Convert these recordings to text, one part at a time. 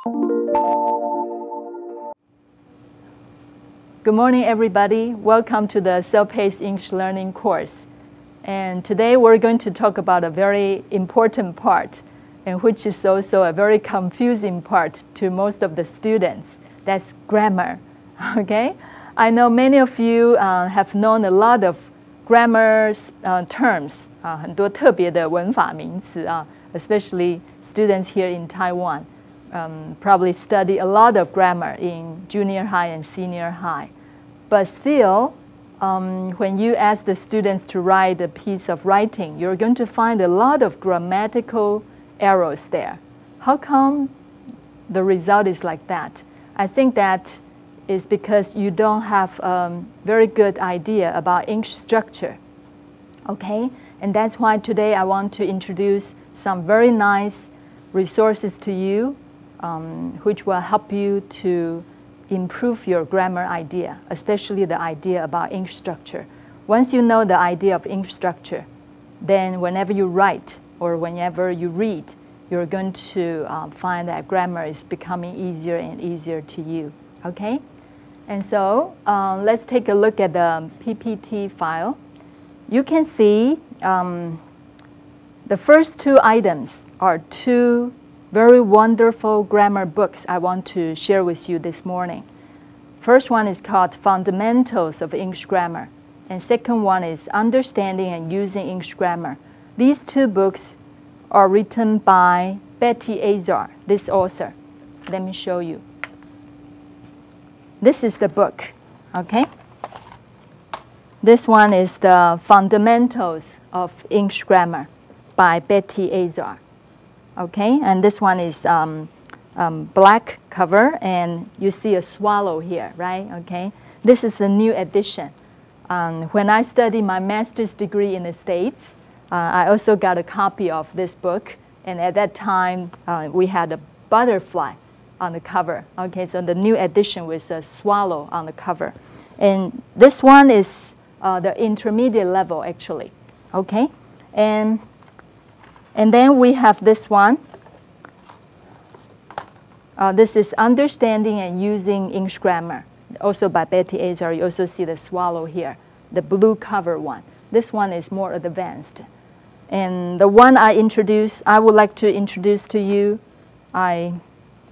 Good morning, everybody. Welcome to the Self-Paced English Learning course. And today we're going to talk about a very important part, and which is also a very confusing part to most of the students. That's grammar. Okay? I know many of you have known a lot of grammar terms, 很多特别的文法名词 especially students here in Taiwan. Probably study a lot of grammar in junior high and senior high. But still, when you ask the students to write a piece of writing, you're going to find a lot of grammatical errors there. How come the result is like that? I think that is because you don't have a very good idea about English structure. Okay? And that's why today I want to introduce some very nice resources to you which will help you to improve your grammar idea, especially the idea about English structure. Once you know the idea of English structure, then whenever you write or whenever you read, you're going to find that grammar is becoming easier and easier to you. Okay? And so let's take a look at the PPT file. You can see the first two items are two very wonderful grammar books I want to share with you this morning. First one is called Fundamentals of English Grammar, and second one is Understanding and Using English Grammar. These two books are written by Betty Azar, this author. Let me show you. This is the book, okay? This one is the Fundamentals of English Grammar by Betty Azar. Okay, and this one is black cover, and you see a swallow here, right? Okay, this is a new edition. When I studied my master's degree in the States, I also got a copy of this book, and at that time we had a butterfly on the cover. Okay, so the new edition was a swallow on the cover, and this one is the intermediate level actually. Okay, and then we have this one. This is Understanding and Using English Grammar, also by Betty Azar. You also see the swallow here, the blue cover one. This one is more advanced. And the one I would like to introduce to you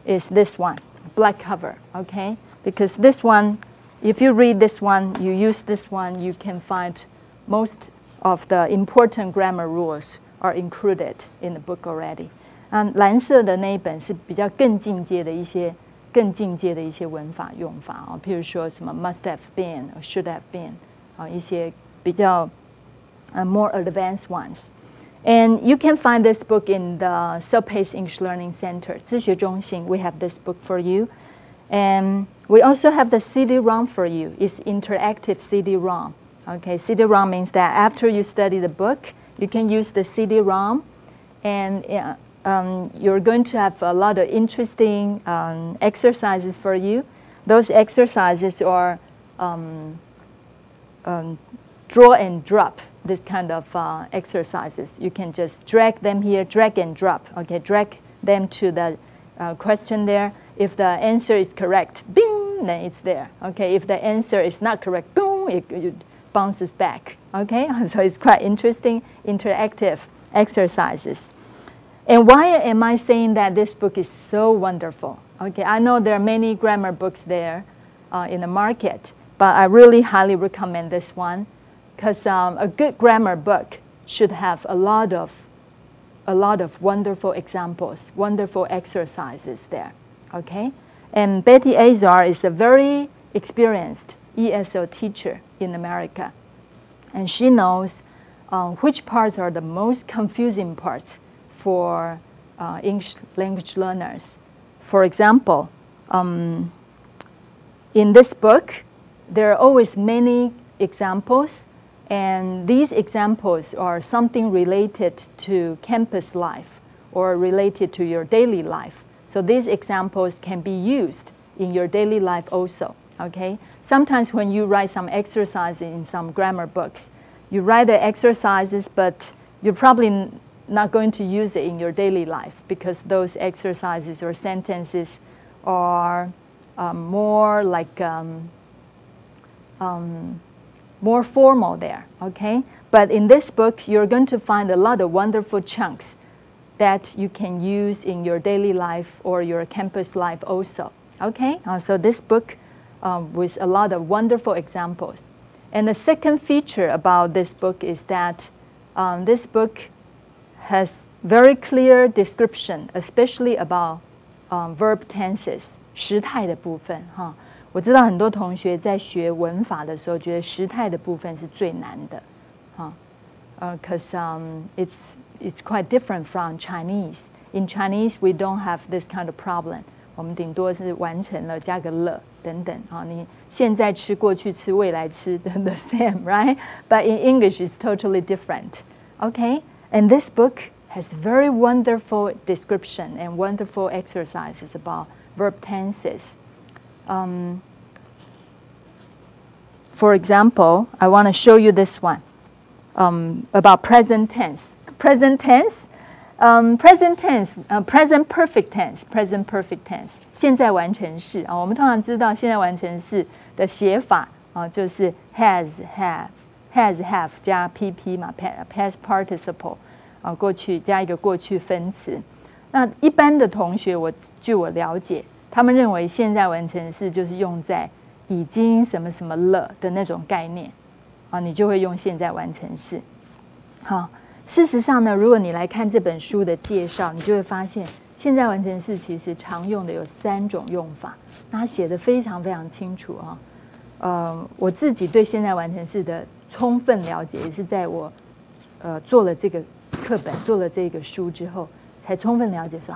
is this one, black cover, okay? Because this one, if you read this one, you use this one, you can find most of the important grammar rules are included in the book already. 蓝色的那一本是比较更进阶的一些文法用法譬如说什么 must have been or should have been 一些比较more advanced ones. And you can find this book in the Self-Paced English Learning Center, 自学中心. We have this book for you. And we also have the CD-ROM for you. It's interactive CD-ROM. Okay, CD-ROM means that after you study the book, you can use the CD-ROM, and you're going to have a lot of interesting exercises for you. Those exercises are draw and drop, this kind of exercises. You can just drag them here, drag and drop. Okay, drag them to the question there. If the answer is correct, bing, then it's there. Okay, if the answer is not correct, boom, it bounces back. Okay, so it's quite interesting, interactive exercises. And why am I saying that this book is so wonderful? Okay, I know there are many grammar books there in the market, but I really highly recommend this one because a good grammar book should have a lot of wonderful examples, wonderful exercises there. Okay, and Betty Azar is a very experienced ESL teacher in America, and she knows which parts are the most confusing parts for English language learners. For example, in this book, there are always many examples, and these examples are something related to campus life or related to your daily life. So these examples can be used in your daily life also. Okay? Sometimes when you write some exercises in some grammar books, you write the exercises, but you probably not going to use it in your daily life because those exercises or sentences are more like more formal there, okay? But in this book, you're going to find a lot of wonderful chunks that you can use in your daily life or your campus life also, okay? So this book with a lot of wonderful examples. And the second feature about this book is that this book has very clear description, especially about verb tenses, 时态的部分哈。我知道很多同学在学文法的时候，觉得时态的部分是最难的，哈，'cause it's quite different from Chinese. In Chinese, we don't have this kind of problem. 我们顶多是完成了加个了等等啊。你现在吃、过去吃、未来吃 the same, right? But in English, it's totally different. Okay, and this book has very wonderful description and wonderful exercises about verb tenses. For example, I want to show you this one about present tense. Present tense, present perfect tense, present perfect tense. 现在完成式啊，我们通常知道现在完成式的写法啊，就是 has, have 加 pp 嘛 ，past participle 啊，过去加一个过去分词。那一般的同学，据我了解，他们认为现在完成式就是用在已经什么什么了的那种概念啊，你就会用现在完成式。好，事实上呢，如果你来看这本书的介绍，你就会发现现在完成式其实常用的有3种用法，那它写得非常非常清楚啊。我自己对现在完成式的充分了解，也是在我做了这个课本、做了这个书之后，才充分了解说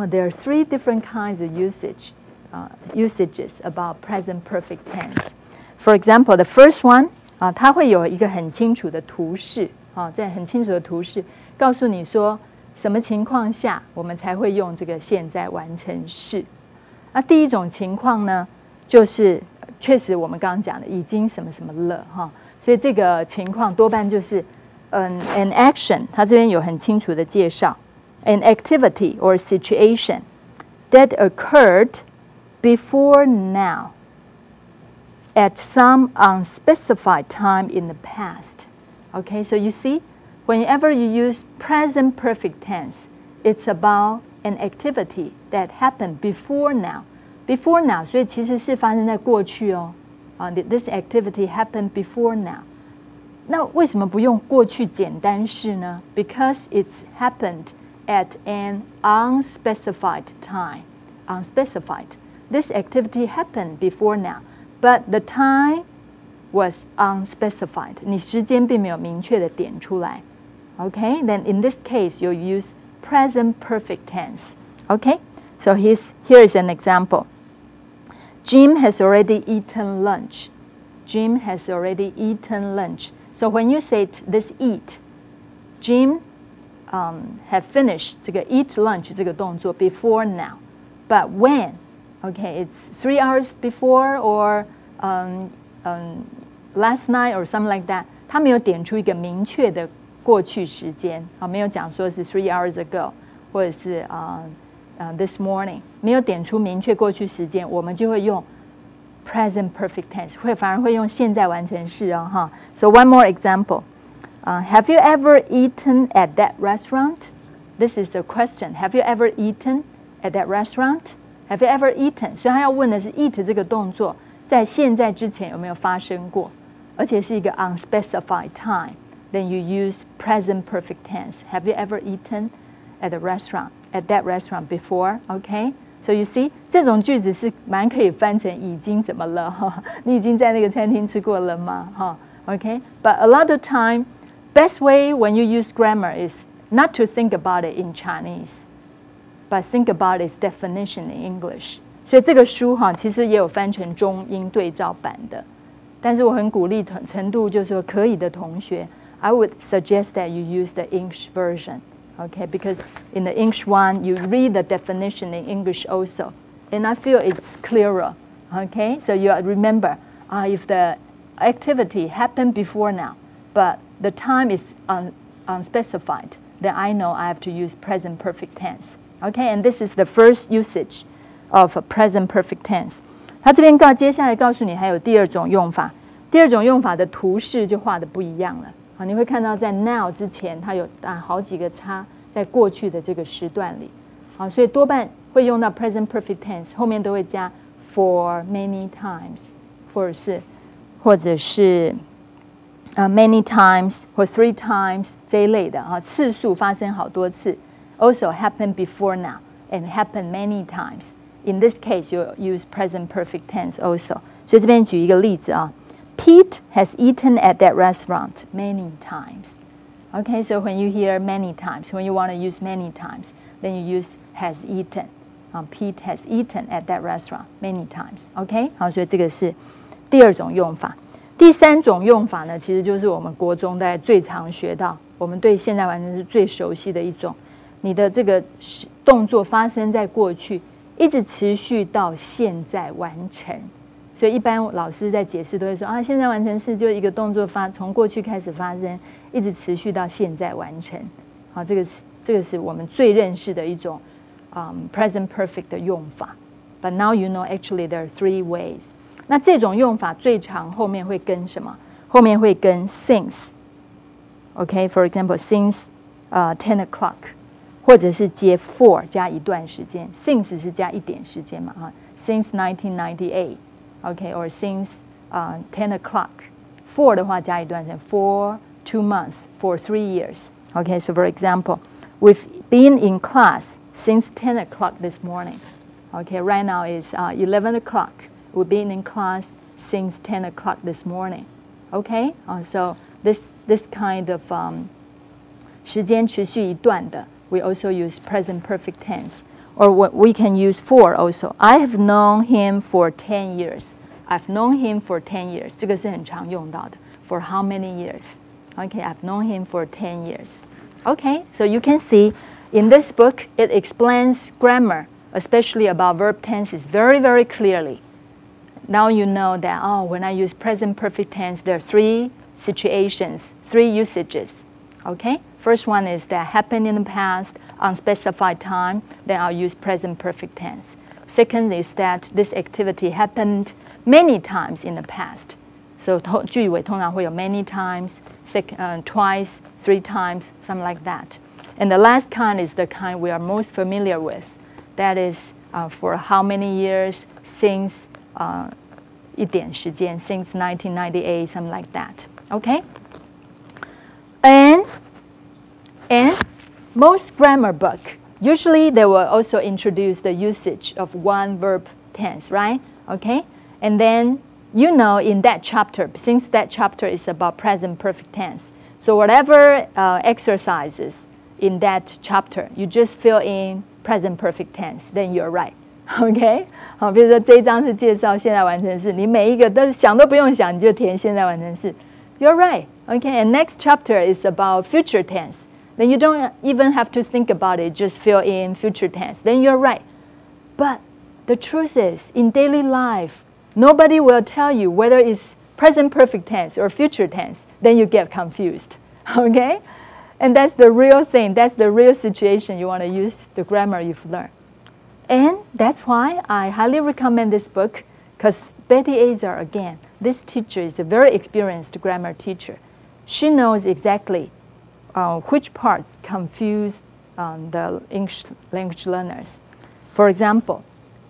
there are 3 different kinds of usages about present perfect tense. For example, the first one 它会有一个很清楚的图示在很清楚的图示告诉你说什么情况下我们才会用这个现在完成式。那第一种情况呢，就是确实我们刚刚讲的已经什么什么了所以这个情况多半就是an action， 它这边有很清楚的介绍 ，an activity or situation that occurred before now at some unspecified time in the past. Okay, so you see, whenever you use present perfect tense, it's about an activity that happened before now. Before now, 所以其实是发生在过去哦。This activity happened before now. 那为什么不用过去简单式呢？ Because it's happened at an unspecified time. Unspecified. This activity happened before now, but the time was unspecified. 你时间并没有明确的点出来。Okay, then in this case, you'll use present perfect tense. Okay, so here is an example. Jim has already eaten lunch. Jim has already eaten lunch. So when you say this eat, Jim have finished 这个 eat lunch 这个动作 before now. But when? Okay, it's 3 hours before or last night or something like that. 他没有点出一个明确的过去时间没有讲说是 3 hours ago 或者是this morning， 没有点出明确过去时间，我们就会用 present perfect tense， 反而会用现在完成式So one more example. Have you ever eaten at that restaurant? This is the question. Have you ever eaten at that restaurant? Have you ever eaten? 所以他要问的是 eat 这个动作在现在之前有没有发生过，而且是一个 unspecified time. Then you use present perfect tense. Have you ever eaten at that restaurant before? Okay? So you see, 这种句子是蛮可以翻成已经怎么了你已经在那个餐厅吃过了吗Okay? But a lot of time, best way when you use grammar is not to think about it in Chinese, but think about its definition in English. 所以这个书其实也有翻成中英对照版的，但是我很鼓励程度就是说可以的同学 I would suggest that you use the English version, okay? Because in the English one, you read the definition in English also, and I feel it's clearer, okay? So you remember, if the activity happened before now, but the time is unspecified, then I know I have to use present perfect tense. Okay, and this is the first usage of present perfect tense. 它这边接下来告诉你还有第二种用法，第二种用法的图示就画的不一样了。好，你会看到在 now 之前，它有打好几个叉在过去的这个时段里。好，所以多半会用到 present perfect tense， 后面都会加 for many times， 或者是many times 或 3 times 这一类的啊，次数发生好多次。Also happened before now and happened many times. In this case, you use present perfect tense also. 所以这边举一个例子啊 ，Pete has eaten at that restaurant many times. Okay, so when you hear many times, when you want to use many times, then you use has eaten. Pete has eaten at that restaurant many times. Okay, 好，所以这个是第二种用法。第三种用法呢，其实就是我们国中大概最常学到，我们对现在完成是最熟悉的一种。你的这个动作发生在过去，一直持续到现在完成。所以一般老师在解释都会说啊，现在完成式就一个动作从过去开始发生，一直持续到现在完成。好，这个是我们最认识的一种present perfect 的用法。But now you know actually there are 3 ways. 那这种用法最常后面会跟什么？后面会跟 since。Okay, for example, since 10 o'clock. 或者是接 for 加一段时间 ，since 是加一点时间嘛啊 ，since 1998，OK， or since 10 o'clock。for 的话加一段时间 ，for 2 months, for 3 years。OK, so for example, we've been in class since 10 o'clock this morning. Okay, right now is 11 o'clock. We've been in class since 10 o'clock this morning. Okay, so this kind of 时间持续一段的。We also use present perfect tense. Or what we can use for also. I have known him for 10 years. I've known him for 10 years. 这个是很常用到的。For how many years? Okay, I've known him for 10 years. Okay, so you can see in this book, it explains grammar, especially about verb tenses, very, very clearly. Now you know that, when I use present perfect tense, there are 3 situations, 3 usages. Okay? First one is that happened in the past, unspecified time, then I'll use present perfect tense. Second is that this activity happened many times in the past. So 句尾通常会有 many times, twice, 3 times, something like that. And the last kind is the kind we are most familiar with. That is for how many years, since 一点时间, since 1998, something like that. Okay? And most grammar book, usually they will also introduce the usage of 1 verb tense, right? Okay? And then, you know, in that chapter, since that chapter is about present perfect tense, so whatever exercises in that chapter, you just fill in present perfect tense, then you're right. Okay? 好，比如说这一章是介绍现在完成式，你每一个都想都不用想，你就填现在完成式。You're right. Okay? And next chapter is about future tense. Then you don't even have to think about it, just fill in future tense. Then you're right. But the truth is, in daily life, nobody will tell you whether it's present perfect tense or future tense. Then you get confused. Okay? And that's the real thing. That's the real situation you want to use the grammar you've learned. And that's why I highly recommend this book, because Betty Azar, again, this teacher is a very experienced grammar teacher. She knows exactly which parts confuse the English language learners. For example,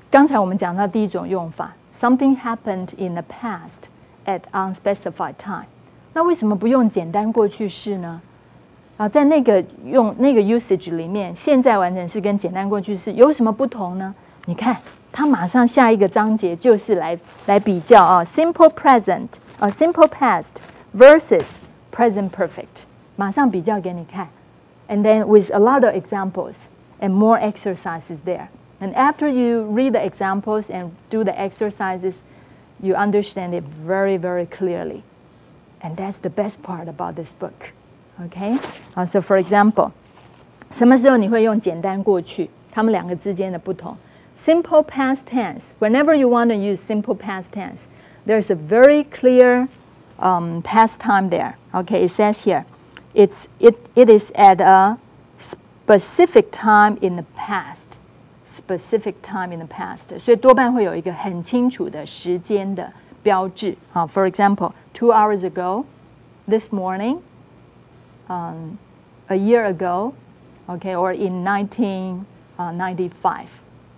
刚才我们讲到第一种用法 something happened in the past at unspecified time. 那为什么不用简单过去式呢？在那个usage 里面，现在完成式跟简单过去式有什么不同呢？你看，它马上下一个章节就是来比较simple present simple past versus present perfect， 马上比较给你看。And then with a lot of examples and more exercises there. And after you read the examples and do the exercises, you understand it very, very clearly. And that's the best part about this book. Okay? So for example, 什么时候你会用简单过去？它们两个之间的不同。Simple past tense. Whenever you want to use simple past tense, there's a very clear past time there. Okay, it says here, it is at a specific time in the past。specific time in the past， 所以多半会有一个很清楚的时间的标志。好 ，for example, 2 hours ago, this morning, a year ago, okay, or in 1995.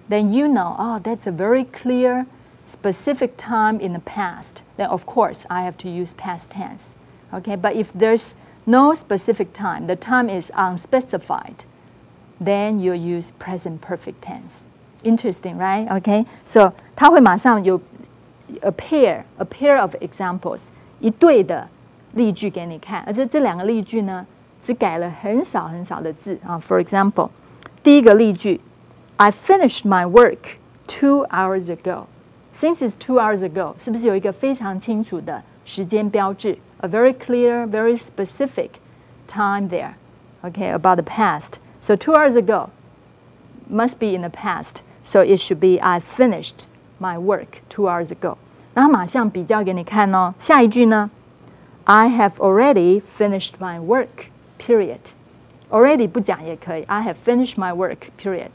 Then you know, oh, that's a very clear, specific time in the past. Then of course I have to use past tense. Okay, but if there's no specific time, the time is unspecified, then you use present perfect tense. Interesting, right? Okay, so 它会马上有 a pair of examples， 一对的例句给你看，而这两个例句呢，只改了很少很少的字啊。For example， 第一个例句 ，I finished my work 2 hours ago. Since it's 2 hours ago， 是不是有一个非常清楚的时间标志 ？A very clear, very specific time there. Okay, about the past. So 2 hours ago must be in the past. So it should be I finished my work 2 hours ago. 然后马上比较给你看哦。下一句呢 ？I have already finished my work. Period. Already 不讲也可以。I have finished my work. Period.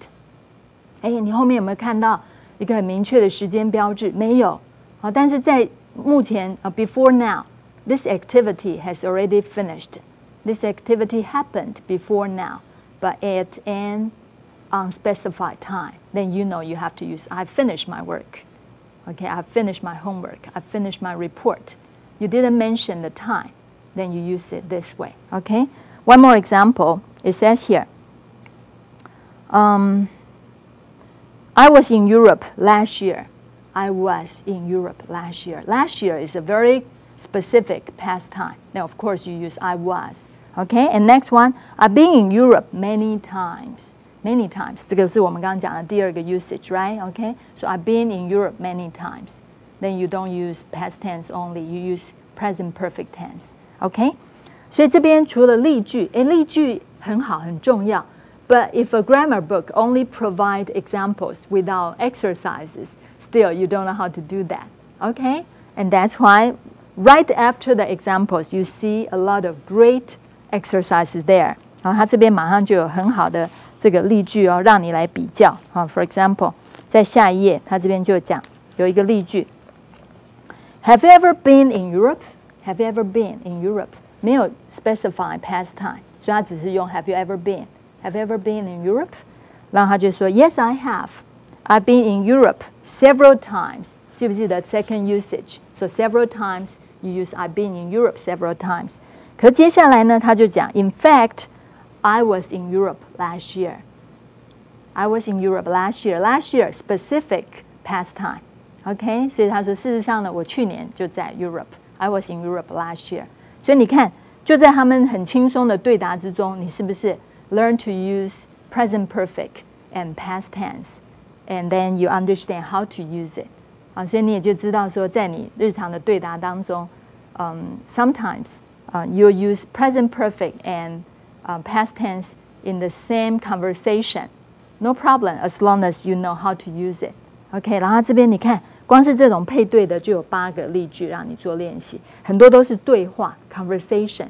哎，你后面有没有看到一个很明确的时间标志？没有。好，但是在目前before now, this activity has already finished. This activity happened before now, but at an unspecified time. Then you know you have to use I finished my work. Okay, I finished my homework. I finished my report. You didn't mention the time. Then you use it this way. Okay. One more example. It says here. I was in Europe last year. I was in Europe last year. Last year is a very specific past time. Now, of course, you use I was. Okay. And next one. I've been in Europe many times. Many times. 这个是我们刚刚讲的第二个 usage, right? Okay. So I've been in Europe many times. Then you don't use past tense only. You use present perfect tense. Okay. 所以这边除了例句，例句很好，很重要。But if a grammar book only provide examples without exercises, still you don't know how to do that. Okay? And that's why right after the examples, you see a lot of great exercises there. 然后它这边马上就有很好的这个例句哦，让你来比较。For example， 在下一页，它这边就讲有一个例句。Have you ever been in Europe? Have you ever been in Europe? 没有 specify past time， 所以它只是用 Have you ever been? Have you ever been in Europe? 然后他就说 Yes, I have. I've been in Europe several times. 记不记得 second usage? So several times you use I've been in Europe several times. 可接下来呢，他就讲 In fact, I was in Europe last year. I was in Europe last year. Last year, specific past time. OK? 所以他说事实上呢，我去年就在 Europe. I was in Europe last year. 所以你看，就在他们很轻松的对答之中，你是不是 learn to use present perfect and past tense, and then you understand how to use it. 所以你也就知道说，在你日常的对答当中，sometimes you'll use present perfect and past tense in the same conversation. No problem, as long as you know how to use it. OK, 然后这边你看。光是这种配对的就有8个例句让你做练习，很多都是对话 conversation.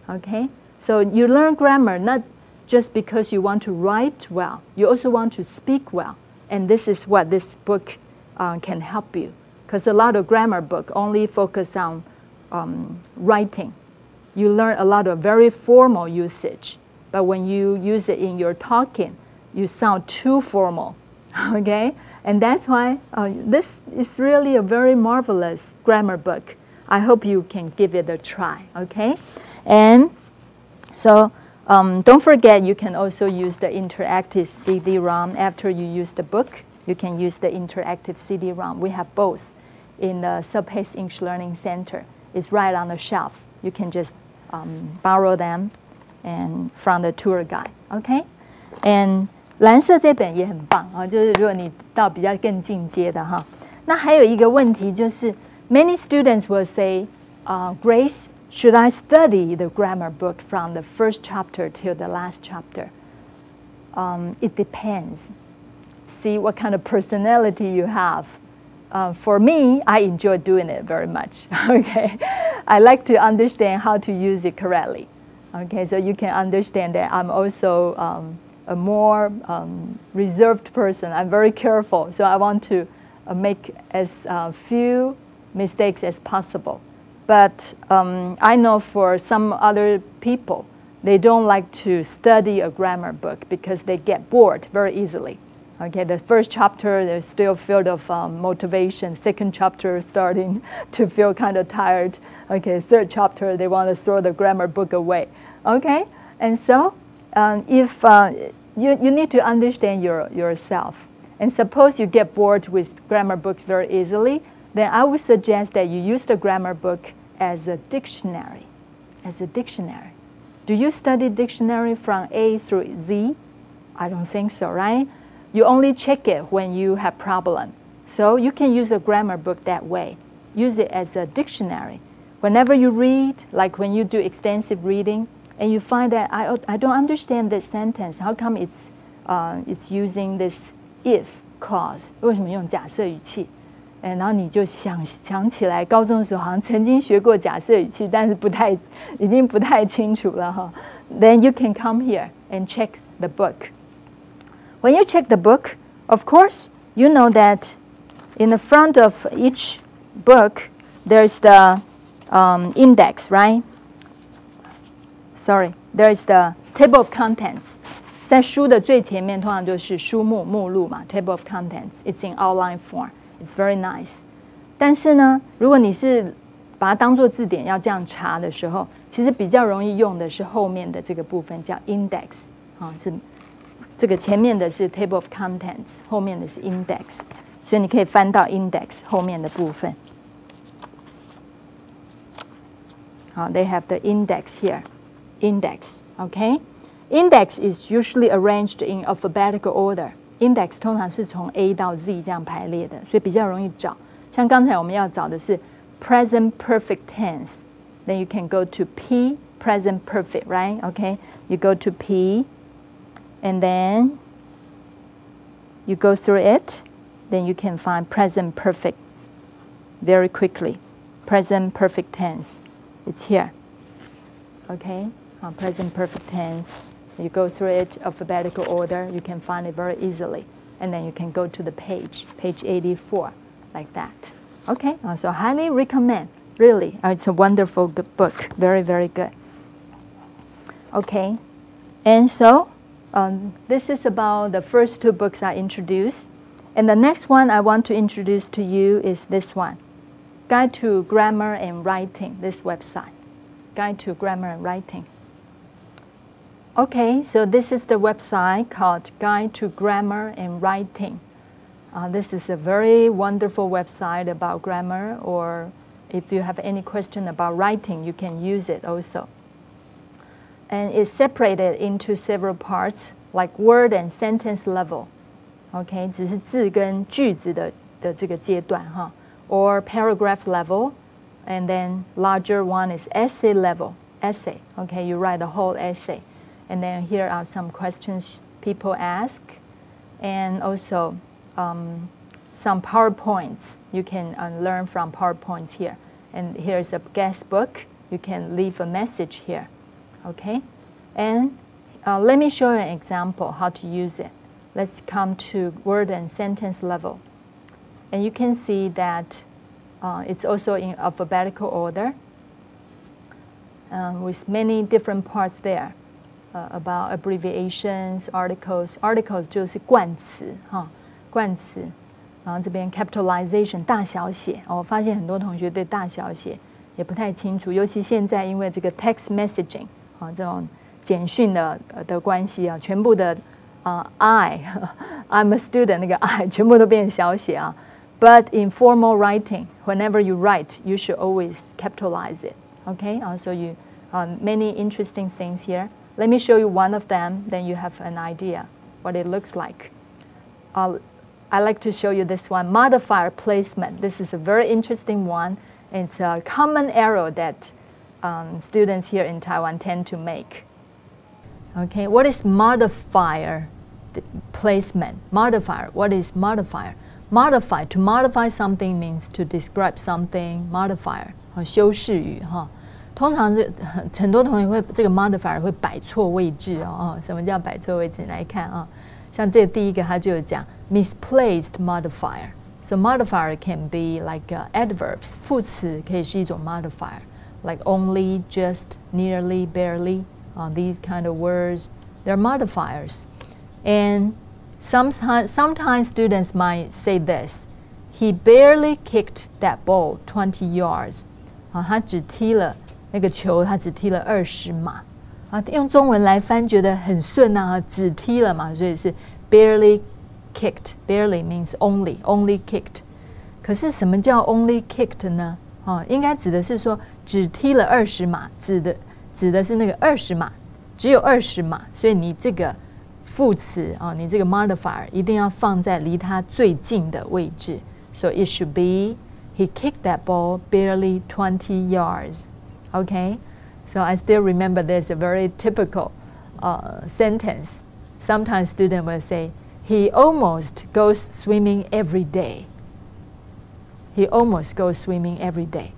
Okay, so you learn grammar not just because you want to write well, you also want to speak well, and this is what this book can help you. Because a lot of grammar book only focus on writing. You learn a lot of very formal usage, but when you use it in your talking, you sound too formal. Okay. And that's why this is really a very marvelous grammar book. I hope you can give it a try, okay? And so don't forget you can also use the interactive CD-ROM. After you use the book, you can use the interactive CD-ROM. We have both in the Self-Paced English Learning Center. It's right on the shelf. You can just borrow them and from the tour guide, okay? And蓝色这本也很棒啊，就是如果你到比较更进阶的哈，那还有一个问题就是 ，many students will say, Grace, should I study the grammar book from the first chapter till the last chapter? It depends. See what kind of personality you have. For me, I enjoy doing it very much. Okay, I like to understand how to use it correctly. Okay, so you can understand that I'm also a more reserved person. I'm very careful, so I want to make as few mistakes as possible. But I know for some other people, they don't like to study a grammar book because they get bored very easily. Okay, the first chapter, they're still filled of motivation. Second chapter, starting to feel kind of tired. Okay, third chapter, they want to throw the grammar book away. Okay, and so if you need to understand yourself. And suppose you get bored with grammar books very easily, then I would suggest that you use the grammar book as a dictionary. As a dictionary. Do you study dictionary from A through Z? I don't think so, right? You only check it when you have problem. So you can use a grammar book that way. Use it as a dictionary. Whenever you read, like when you do extensive reading, and you find that I don't understand this sentence. How come it's using this if clause? 为什么用假设语气？然后你就想起来，高中的时候好像曾经学过假设语气，但是已经不太清楚了哈。Then you can come here and check the book. When you check the book, of course, you know that in the front of each book, there's the index, right? Sorry, there's the table of contents. 在书的最前面通常就是书目目录嘛 ，table of contents. It's in outline form. It's very nice. 但是呢，如果你是把它当作字典要这样查的时候，其实比较容易用的是后面的这个部分叫 index 啊，是这个前面的是 table of contents， 后面的是 index， 所以你可以翻到 index 后面的部分。好 ，they have the index here. Index, okay? Index is usually arranged in alphabetical order. Index 通常是从 A 到 Z 这样排列的，所以比较容易找。像刚才我们要找的是 present perfect tense, then you can go to P, present perfect, right? Okay, you go to P, and then you go through it, then you can find present perfect very quickly. Present perfect tense, it's here. Okay, present perfect tense. You go through it alphabetical order, you can find it very easily. And then you can go to the page 84, like that. Okay, so highly recommend, really. It's a wonderful good book, very, very good. Okay, and so this is about the first two books I introduced. And the next one I want to introduce to you is this one, Guide to Grammar and Writing, this website, Guide to Grammar and Writing. Okay, so this is the website called Guide to Grammar and Writing. This is a very wonderful website about grammar, or if you have any question about writing, you can use it also. And it's separated into several parts, like word and sentence level. Okay, 只是字跟句子的这个阶段哈， or paragraph level, and then larger one is essay level. Essay, okay, you write a whole essay. And then here are some questions people ask, and also some PowerPoints. You can learn from PowerPoints here. And here's a guest book. You can leave a message here. Okay? And let me show you an example how to use it. Let's come to word and sentence level. And you can see that it's also in alphabetical order with many different parts there. About abbreviations, articles. Articles 就是冠词哈，冠词。然后这边 capitalization 大小写，我发现很多同学对大小写也不太清楚，尤其现在因为这个 text messaging 啊这种简讯的关系啊，全部的I'm a student 那个 I 全部都变小写啊。But in formal writing, whenever you write, you should always capitalize it. Okay, so you many interesting things here. Let me show you one of them, then you have an idea what it looks like. I like to show you this one, modifier placement. This is a very interesting one. It's a common error that students here in Taiwan tend to make. Okay, what is modifier placement? Modifier, what is modifier? Modify, to modify something means to describe something, modifier, 修饰语哈。通常很多同学会这个 modifier 会摆错位置哦。什么叫摆错位置？来看啊，像这第一个它就有讲 misplaced modifier。So modifier can be like adverbs， 副词可以是一种 modifier，like only, just, nearly, barely. These kind of words, they're modifiers. And sometimes students might say this: He barely kicked that ball 20 yards. 他只踢了那个球，他只踢了20码。用中文来翻觉得很顺啊，只踢了嘛，所以是 barely kicked. Barely means only kicked. 可是什么叫 only kicked 呢？应该指的是说只踢了20码，指的是那个20码，只有20码，所以你这个副词你这个 modifier 一定要放在离它最近的位置。So it should be he kicked that ball barely 20 yards. Okay, so I still remember there's a very typical sentence. Sometimes students will say he almost goes swimming every day. He almost goes swimming every day.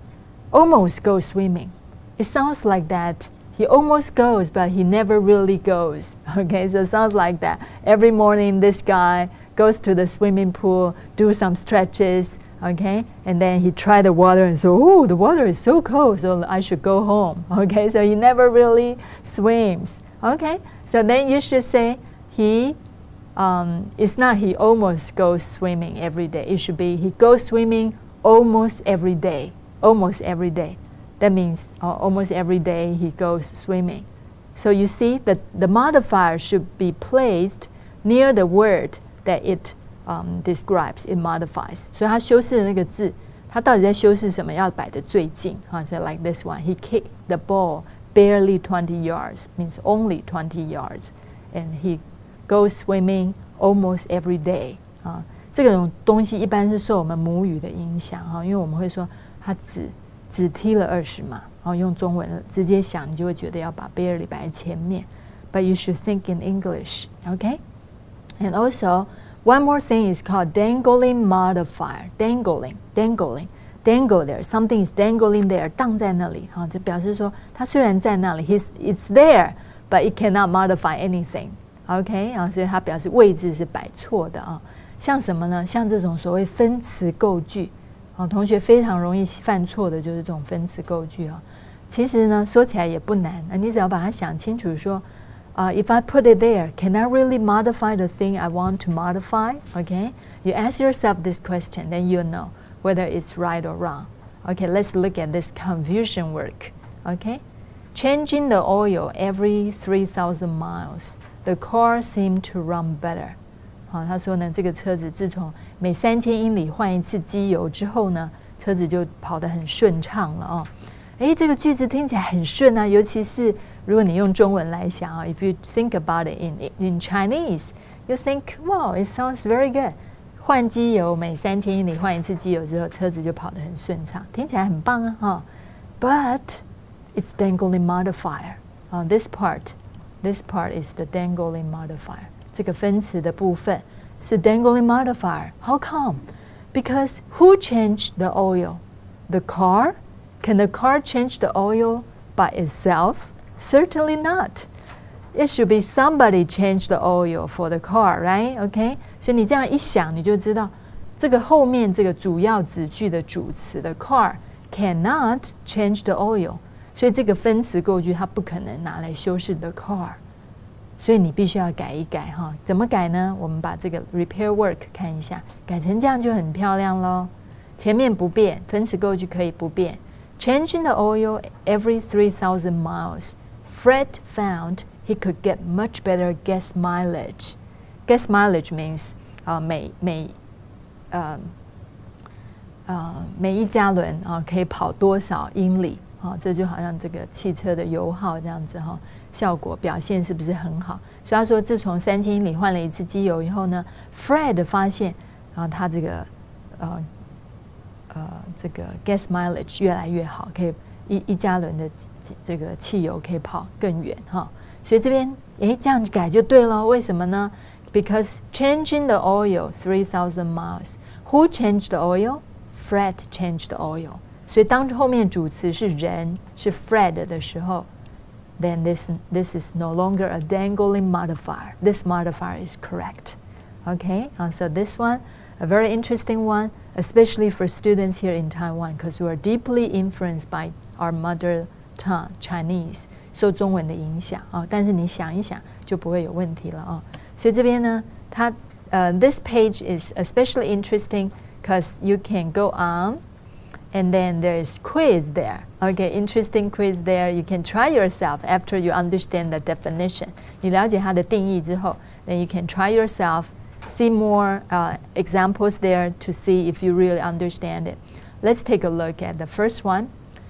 Almost goes swimming. It sounds like that. He almost goes, but he never really goes. Okay, so it sounds like that. Every morning, this guy goes to the swimming pool, do some stretches, okay, and then he tried the water and so, oh, the water is so cold, so I should go home. Okay, so he never really swims. Okay, so then you should say it's not he almost goes swimming every day. It should be he goes swimming almost every day. Almost every day. That means almost every day he goes swimming. So you see that the modifier should be placed near the word that it describes, it modifies. 所以它修饰的那个字，它到底在修饰什么？要摆得最近。So like this one, he kicked the ball barely 20 yards, means only 20 yards, and he goes swimming almost every day. 这种东西一般是受我们母语的影响因为我们会说他只踢了20码，用中文直接想，你就会觉得要把 barely 摆在前面。But you should think in English, okay? And also, one more thing is called dangling modifier. Dangle there. Something is dangling there. 荡在那里，就表示说它虽然在那里 it's there, but it cannot modify anything. Okay? 所以它表示位置是摆错的像什么呢？像这种所谓分词构句。同学非常容易犯错的就是这种分词构句其实呢说起来也不难你只要把它想清楚说if I put it there, can I really modify the thing I want to modify? Okay, you ask yourself this question, then you'll know whether it's right or wrong. Okay, let's look at this confusion work. Okay, changing the oil every 3,000 miles, the car seemed to run better. 他说呢，这个车子自从每3000英里换一次机油之后呢，车子就跑得很顺畅了这个句子听起来很顺尤其是如果你用中文来想if you think about it in Chinese, you think, wow, it sounds very good. 换机油每3000英里换一次机油之后，车子就跑得很顺畅，听起来很棒But it's dangling modifier. This part is the dangling modifier. 这个分词的部分是 dangling modifier. How come? Because who changed the oil? The car? Can the car change the oil by itself? Certainly not. It should be somebody change the oil for the car, right? Okay? 所以你这样一想，你就知道这个后面这个主要子句的主词的 car cannot change the oil. 所以这个分词构句它不可能拿来修饰 the car. 所以你必须要改一改怎么改呢？我们把这个 repair work 看一下，改成这样就很漂亮咯。前面不变，分词构句可以不变。Changing the oil every 3,000 miles, Fred found he could get much better gas mileage. Gas mileage means 每一加仑可以跑多少英里这就好像这个汽车的油耗这样子效果表现是不是很好？所以他说，自从3000英里换了一次机油以后呢 ，Fred 发现他这个gas mileage 越来越好，可以一加仑的这个汽油可以跑更远所以这边这样改就对了，为什么呢 ？Because changing the oil 3,000 miles, who changed the oil? Fred changed the oil. 所以当后面主词是人，是 Fred 的时候 then this is no longer a dangling modifier. This modifier is correct. Okay, so this one, a very interesting one, especially for students here in Taiwan, because we are deeply influenced by our mother tongue, Chinese, 受中文的影响啊。但是你想一想就不会有问题了啊。所以这边呢，它this page is especially interesting because you can go on. And then there's quiz there. Okay, interesting quiz there. You can try yourself after you understand the definition. 你了解它的定义之后 then you can try yourself, see more examples there to see if you really understand it. Let's take a look at the first one.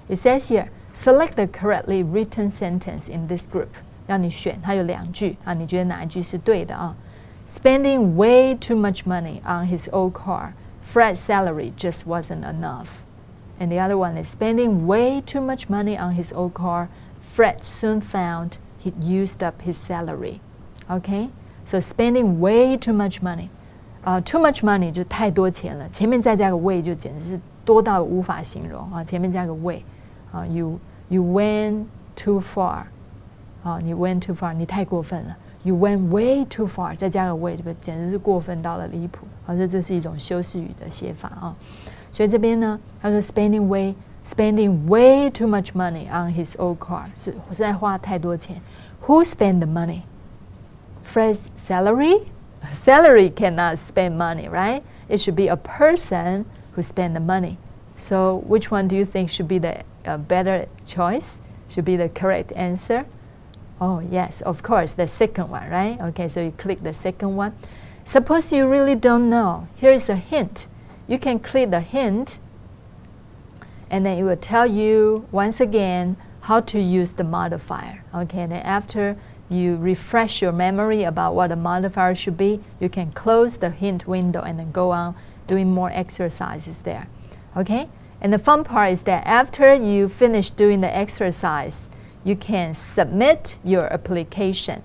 It says here, select the correctly written sentence in this group. 让你选，它有2句啊，你觉得哪一句是对的啊 ？Spending way too much money on his old car. Fred's salary just wasn't enough. And the other one is spending way too much money on his old car. Fred soon found he'd used up his salary. Okay, so spending way too much money. Too much money 就太多钱了，前面再加个 way 就简直是多到无法形容啊！前面加个 way，you went too far，你 went too far， 你太过分了。You went way too far， 再加个 way 就简直是过分到了离谱。所以这是一种修饰语的写法啊。所以这边呢，他说 spending way too much money on his old car， 是在花太多钱。Who spent the money? Fred's salary? Salary cannot spend money, right? It should be a person who spent the money. So which one do you think should be the better choice? Should be the correct answer? Oh yes, of course, the second one, right? Okay, so you click the second one. Suppose you really don't know. Here is a hint. You can click the hint and then it will tell you once again how to use the modifier. Okay, and then after you refresh your memory about what a modifier should be, you can close the hint window and then go on doing more exercises there. Okay, and the fun part is that after you finish doing the exercise, you can submit your application.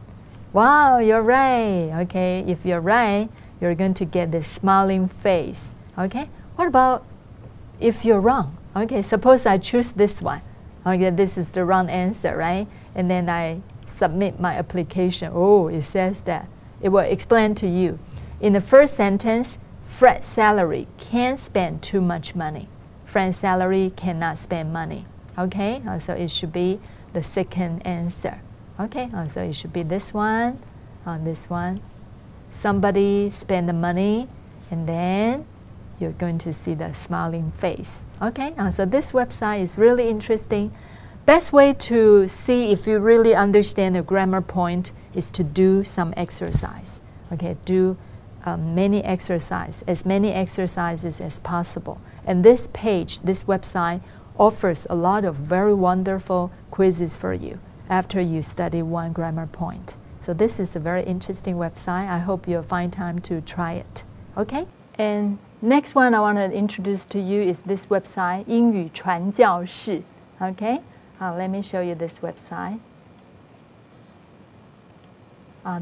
Wow, you're right. Okay, if you're right, you're going to get this smiling face. Okay, what about if you're wrong? Okay, suppose I choose this one. Okay, this is the wrong answer, right? And then I submit my application. Oh, it says that. It will explain to you. In the first sentence, Fred's salary can't spend too much money. Fred's salary cannot spend money. Okay, so it should be the second answer. Okay, so it should be this one, this one. Somebody spend the money, and then you're going to see the smiling face. Okay, so this website is really interesting. Best way to see if you really understand the grammar point is to do some exercise. Okay, do as many exercises as possible. And this page, this website, offers a lot of very wonderful quizzes for you after you study one grammar point. So this is a very interesting website. I hope you'll find time to try it. Okay? And next one I want to introduce to you is this website, 英语传教士. Okay? Let me show you this website.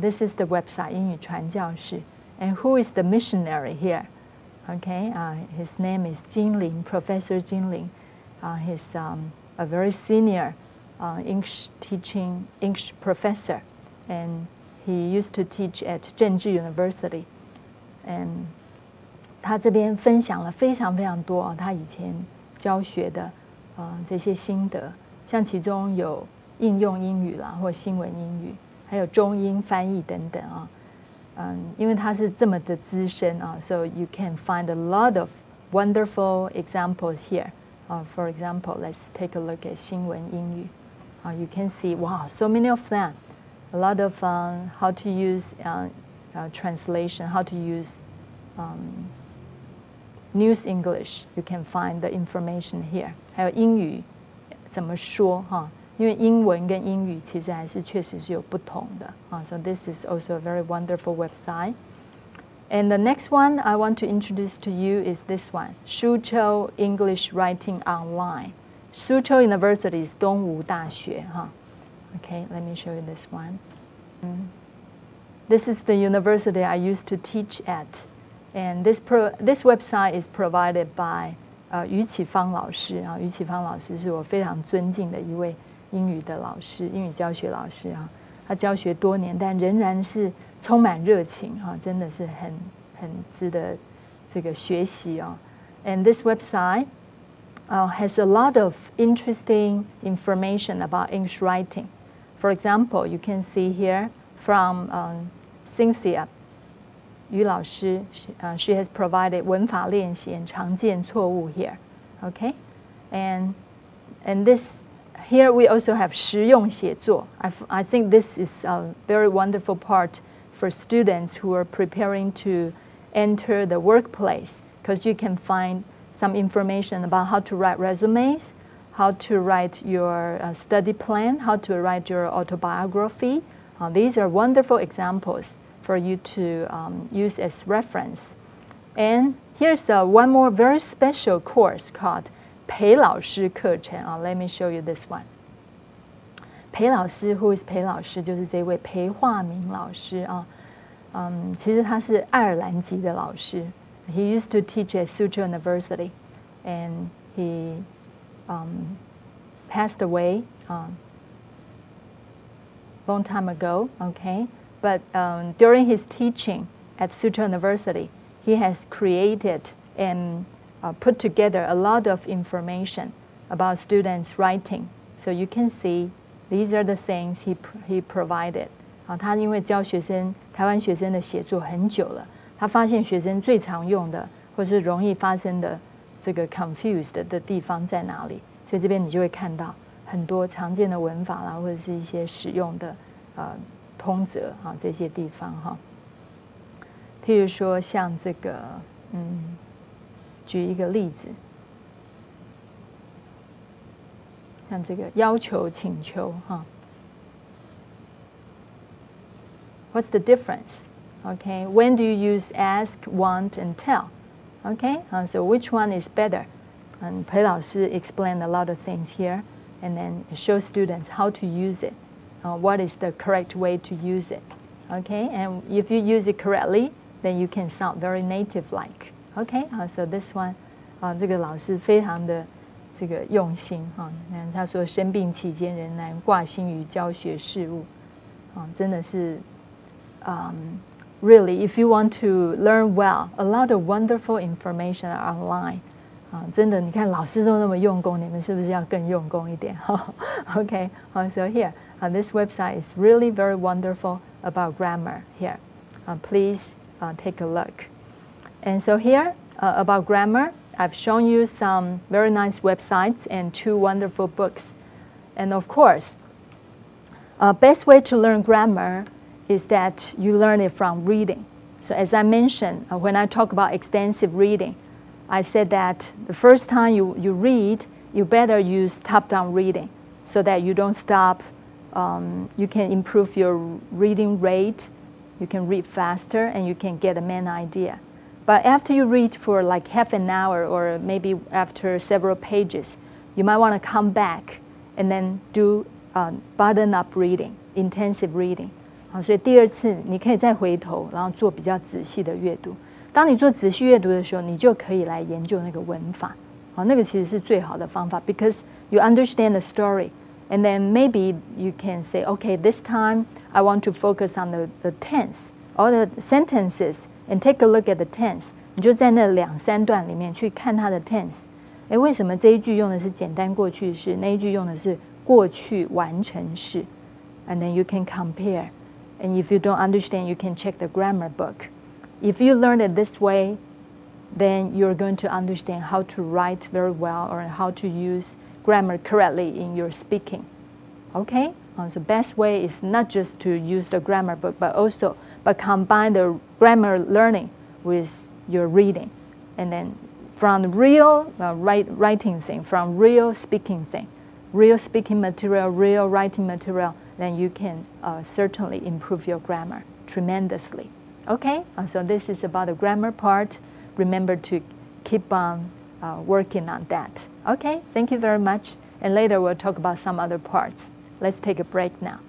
This is the website, 英语传教士. And who is the missionary here? Okay, his name is Jinling, Professor Jinling. He's a very senior English professor, and he used to teach at 政治 University. And 他这边分享了非常非常多他以前教学的这些心得，像其中有应用英语啦，或新闻英语，还有中英翻译等等因为他是这么的资深so you can find a lot of wonderful examples here. For example, let's take a look at 新闻英语. You can see, wow, so many of them. A lot of how to use translation, how to use news English. You can find the information here. 还有英语怎么说因为英文跟英语其实还是确实是有不同的So this is also a very wonderful website. And the next one I want to introduce to you is this one, 苏州 English Writing Online. 苏州 University is 东吴大学Okay, let me show you this one. This is the university I used to teach at. And this website is provided by 于启芳老师啊，于启芳老师是我非常尊敬的一位英语的老师，英语教学老师啊。他教学多年，但仍然是充满热情啊，真的是很值得这个学习啊。And this website has a lot of interesting information about English writing. For example, you can see here from Cynthia 于老师，she has provided 文法练习 and 常见错误 here. Okay, and this here we also have 实用写作. I think this is a very wonderful part for students who are preparing to enter the workplace, because you can find some information about how to write resumes, how to write your study plan, how to write your autobiography. These are wonderful examples for you to use as reference. And here's one more very special course called 裴老师课程. Let me show you this one. 裴老师 who is 裴老师就是这位裴化明老师啊。其实他是爱尔兰籍的老师。He used to teach at Soochow University, and he passed away long time ago. Okay, but during his teaching at Soochow University, he has created and put together a lot of information about students' writing. So you can see these are the things he provided. 他因为教学生台湾学生的写作很久了，他发现学生最常用的或是容易发生的这个 confused 的地方在哪里，所以这边你就会看到很多常见的文法啦，或者是一些使用的通则啊这些地方哈。譬如说像这个举一个例子，像这个要求、请求哈。What's the difference? Okay, when do you use ask, want, and tell? Okay, so which one is better? And 裴老师 explained a lot of things here, and then show students how to use it. What is the correct way to use it? Okay, and if you use it correctly, then you can sound very native-like. Okay, so this one, 这个老师非常的这个用心哈。他说生病期间仍然挂心于教学事务，真的是。Really, if you want to learn well, a lot of wonderful information are online. 真的，你看老师都那么用功，你们是不是要更用功一点？Okay, so here, this website is really very wonderful about grammar. Here, please take a look. And so here, about grammar, I've shown you some very nice websites and 2 wonderful books. And of course, best way to learn grammar is that you learn it from reading. So as I mentioned, when I talk about extensive reading, I said that the first time you read, you better use top-down reading so that you don't stop. You can improve your reading rate, you can read faster, and you can get a main idea. But after you read for like half an hour or maybe after several pages, you might want to come back and then do button-up reading, intensive reading. 所以第2次你可以再回头，然后做比较仔细的阅读。当你做仔细阅读的时候，你就可以来研究那个文法。那个其实是最好的方法 ，because you understand the story, and then maybe you can say, okay, this time I want to focus on the tense or the sentences, and take a look at the tense. 你就在那2、3段里面去看它的 tense。为什么这一句用的是简单过去式，那一句用的是过去完成式 ？And then you can compare. And if you don't understand, you can check the grammar book. If you learn it this way, then you're going to understand how to write very well or how to use grammar correctly in your speaking. Okay? So best way is not just to use the grammar book, but combine the grammar learning with your reading. And then from the real writing thing, from real speaking thing, real speaking material, real writing material, then you can certainly improve your grammar tremendously. Okay, so this is about the grammar part. Remember to keep on working on that. Okay, thank you very much. And later we'll talk about some other parts. Let's take a break now.